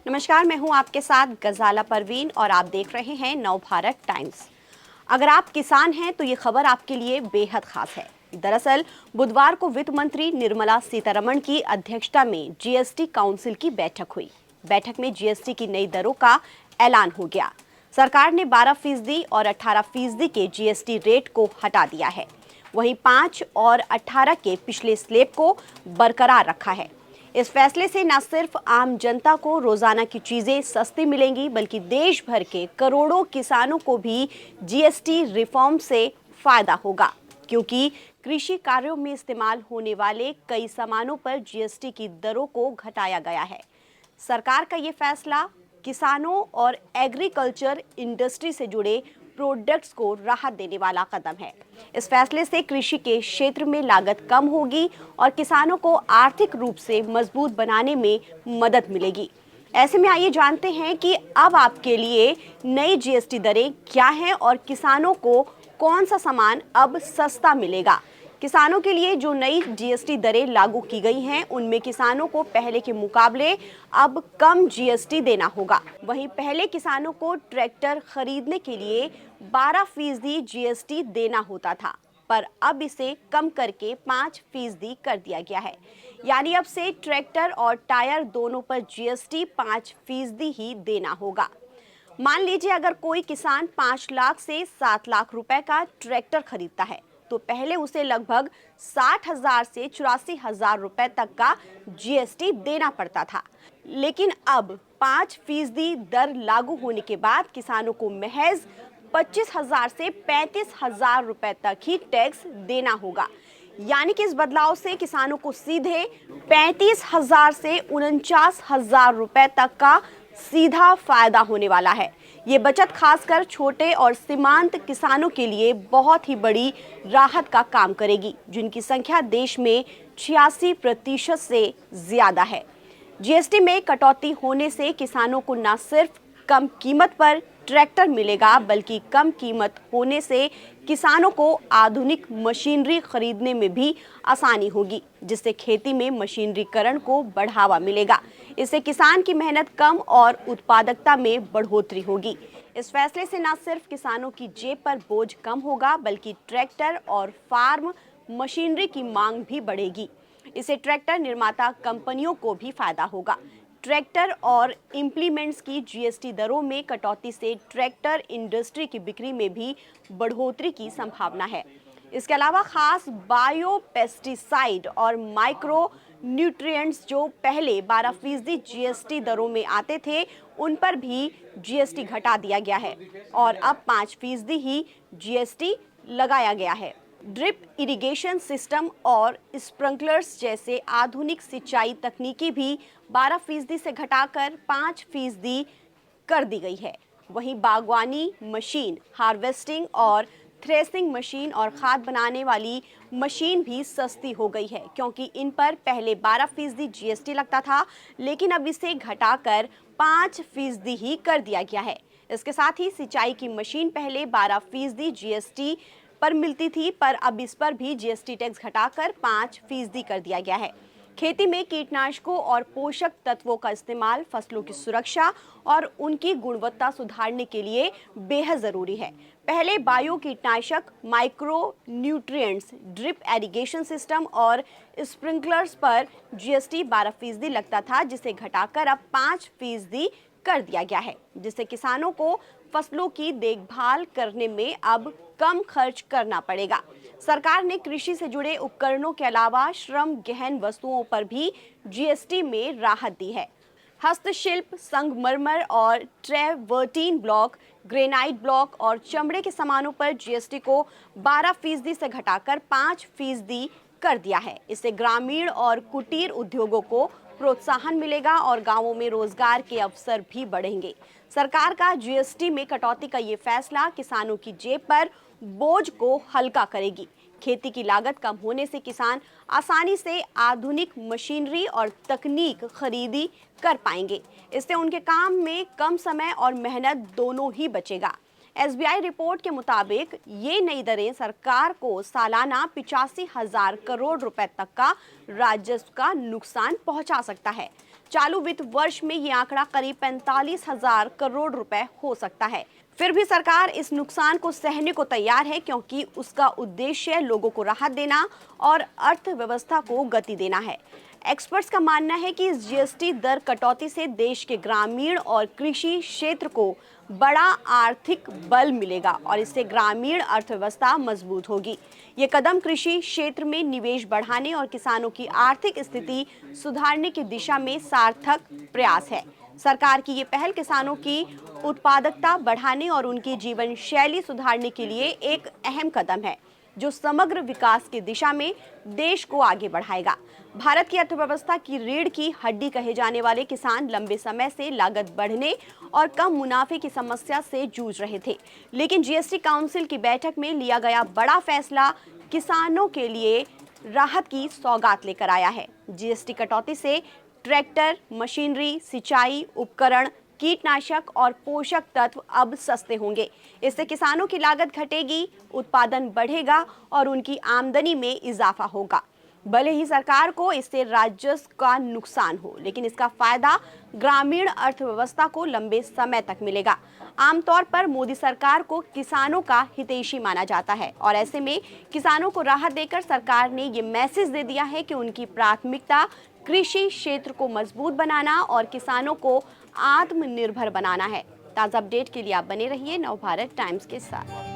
नमस्कार, मैं हूं आपके साथ गजाला परवीन और आप देख रहे हैं नवभारत टाइम्स। अगर आप किसान हैं तो ये खबर आपके लिए बेहद खास है। दरअसल बुधवार को वित्त मंत्री निर्मला सीतारमण की अध्यक्षता में जीएसटी काउंसिल की बैठक हुई। बैठक में जीएसटी की नई दरों का ऐलान हो गया। सरकार ने 12% और 18% के जीएसटी रेट को हटा दिया है। वहीं 5 और 18 के पिछले स्लैब को बरकरार रखा है। इस फैसले से न सिर्फ आम जनता को रोजाना की चीजें सस्ती मिलेंगी, बल्कि देश भर के करोड़ों किसानों को भी जीएसटी रिफॉर्म से फायदा होगा, क्योंकि कृषि कार्यों में इस्तेमाल होने वाले कई सामानों पर जीएसटी की दरों को घटाया गया है। सरकार का ये फैसला किसानों और एग्रीकल्चर इंडस्ट्री से जुड़े प्रोडक्ट्स को राहत देने वाला कदम है। इस फैसले से कृषि के क्षेत्र में लागत कम होगी और किसानों को आर्थिक रूप से मजबूत बनाने में मदद मिलेगी। ऐसे में आइए जानते हैं कि अब आपके लिए नई जीएसटी दरें क्या हैं और किसानों को कौन सा सामान अब सस्ता मिलेगा। किसानों के लिए जो नई जीएसटी दरें लागू की गई हैं, उनमें किसानों को पहले के मुकाबले अब कम जीएसटी देना होगा। वहीं पहले किसानों को ट्रैक्टर खरीदने के लिए 12% जीएसटी देना होता था, पर अब इसे कम करके 5% कर दिया गया है। यानी अब से ट्रैक्टर और टायर दोनों पर जीएसटी 5% ही देना होगा। मान लीजिए अगर कोई किसान 5 लाख से 7 लाख रुपए का ट्रैक्टर खरीदता है, तो पहले उसे लगभग 60,000 से 84,000 रुपए तक का जीएसटी देना पड़ता था। लेकिन अब 5% दर लागू होने के बाद किसानों को महज 25,000 से 35,000 रुपए तक ही टैक्स देना होगा। यानी कि इस बदलाव से किसानों को सीधे 35,000 से 49,000 रुपए तक का सीधा फायदा होने वाला है। ये बचत खासकर छोटे और सीमांत किसानों के लिए बहुत ही बड़ी राहत का काम करेगी, जिनकी संख्या देश में 86% से ज्यादा है। जीएसटी में कटौती होने से किसानों को न सिर्फ कम कीमत पर ट्रैक्टर मिलेगा, बल्कि कम कीमत होने से किसानों को आधुनिक मशीनरी खरीदने में भी आसानी होगी, जिससे खेती में मशीनरीकरण को बढ़ावा मिलेगा। इससे किसान की मेहनत कम और उत्पादकता में बढ़ोतरी होगी। इस फैसले से न सिर्फ किसानों की जेब पर बोझ कम होगा, बल्कि ट्रैक्टर और फार्म मशीनरी की मांग भी बढ़ेगी। इससे ट्रैक्टर निर्माता कंपनियों को भी फायदा होगा। ट्रैक्टर और इम्प्लीमेंट्स की जीएसटी दरों में कटौती से ट्रैक्टर इंडस्ट्री की बिक्री में भी बढ़ोतरी की संभावना है। इसके अलावा खास बायो पेस्टिसाइड और माइक्रो न्यूट्रिएंट्स जो पहले 12% जीएसटी दरों में आते थे, उन पर भी जीएसटी घटा दिया गया है और अब 5% ही जीएसटी लगाया गया है। ड्रिप इरिगेशन सिस्टम और स्प्रिंकलर्स जैसे आधुनिक सिंचाई तकनीकी भी 12% से घटाकर 5% कर दी गई है। वहीं बागवानी मशीन, हार्वेस्टिंग और थ्रेसिंग मशीन और खाद बनाने वाली मशीन भी सस्ती हो गई है, क्योंकि इन पर पहले 12% जीएसटी लगता था, लेकिन अब इसे घटाकर 5% ही कर दिया गया है। इसके साथ ही सिंचाई की मशीन पहले 12% जीएसटी पर मिलती थी, पर अब इस पर भी जीएसटी टैक्स घटाकर 5% कर दिया गया है। खेती में कीटनाशकों और पोषक तत्वों का इस्तेमाल फसलों की सुरक्षा और उनकी गुणवत्ता सुधारने के लिए बेहद जरूरी है। पहले बायो कीटनाशक, micro nutrients, drip irrigation system और स्प्रिंकलर्स पर जीएसटी 12% लगता था, जिसे घटाकर अब 5% कर दिया गया है, जिससे किसानों को फसलों की देखभाल करने में अब कम खर्च करना पड़ेगा। सरकार ने कृषि से जुड़े उपकरणों के अलावा श्रम गहन वस्तुओं पर भी जीएसटी में राहत दी है। हस्तशिल्प, संगमरमर और ट्रेवर्टीन ब्लॉक, ग्रेनाइट ब्लॉक और चमड़े के सामानों पर जीएसटी को 12% से घटाकर 5% कर दिया है। इससे ग्रामीण और कुटीर उद्योगों को प्रोत्साहन मिलेगा और गांवों में रोजगार के अवसर भी बढ़ेंगे। सरकार का जीएसटी में कटौती का ये फैसला किसानों की जेब पर बोझ को हल्का करेगी। खेती की लागत कम होने से किसान आसानी से आधुनिक मशीनरी और तकनीक खरीदी कर पाएंगे। इससे उनके काम में कम समय और मेहनत दोनों ही बचेगा। एसबीआई रिपोर्ट के मुताबिक ये नई दरें सरकार को सालाना 85,000 करोड़ रुपए तक का राजस्व का नुकसान पहुंचा सकता है। चालू वित्त वर्ष में ये आंकड़ा करीब 45,000 करोड़ रुपए हो सकता है। फिर भी सरकार इस नुकसान को सहने को तैयार है, क्योंकि उसका उद्देश्य लोगों को राहत देना और अर्थव्यवस्था को गति देना है। एक्सपर्ट्स का मानना है कि इस जीएसटी दर कटौती से देश के ग्रामीण और कृषि क्षेत्र को बड़ा आर्थिक बल मिलेगा और इससे ग्रामीण अर्थव्यवस्था मजबूत होगी। ये कदम कृषि क्षेत्र में निवेश बढ़ाने और किसानों की आर्थिक स्थिति सुधारने की दिशा में सार्थक प्रयास है। सरकार की ये पहल किसानों की उत्पादकता बढ़ाने और उनकी जीवन शैली सुधारने के लिए एक अहम कदम है, जो समग्र विकास की दिशा में देश को आगे बढ़ाएगा। भारत की अर्थव्यवस्था की रीढ़ की हड्डी कहे जाने वाले किसान लंबे समय से लागत बढ़ने और कम मुनाफे की समस्या से जूझ रहे थे, लेकिन जीएसटी काउंसिल की बैठक में लिया गया बड़ा फैसला किसानों के लिए राहत की सौगात लेकर आया है। जीएसटी कटौती से ट्रैक्टर, मशीनरी, सिंचाई उपकरण, कीटनाशक और पोषक तत्व अब सस्ते होंगे। इससे किसानों की लागत घटेगी, उत्पादन बढ़ेगा और उनकी आमदनी में इजाफा होगा। भले ही सरकार को इससे राजस्व का नुकसान हो, लेकिन इसका फायदा ग्रामीण अर्थव्यवस्था को लंबे समय तक मिलेगा। आमतौर पर मोदी सरकार को किसानों का हितैषी माना जाता है और ऐसे में किसानों को राहत देकर सरकार ने ये मैसेज दे दिया है कि उनकी प्राथमिकता कृषि क्षेत्र को मजबूत बनाना और किसानों को आत्मनिर्भर बनाना है। ताज़ा अपडेट के लिए आप बने रहिए नवभारत टाइम्स के साथ।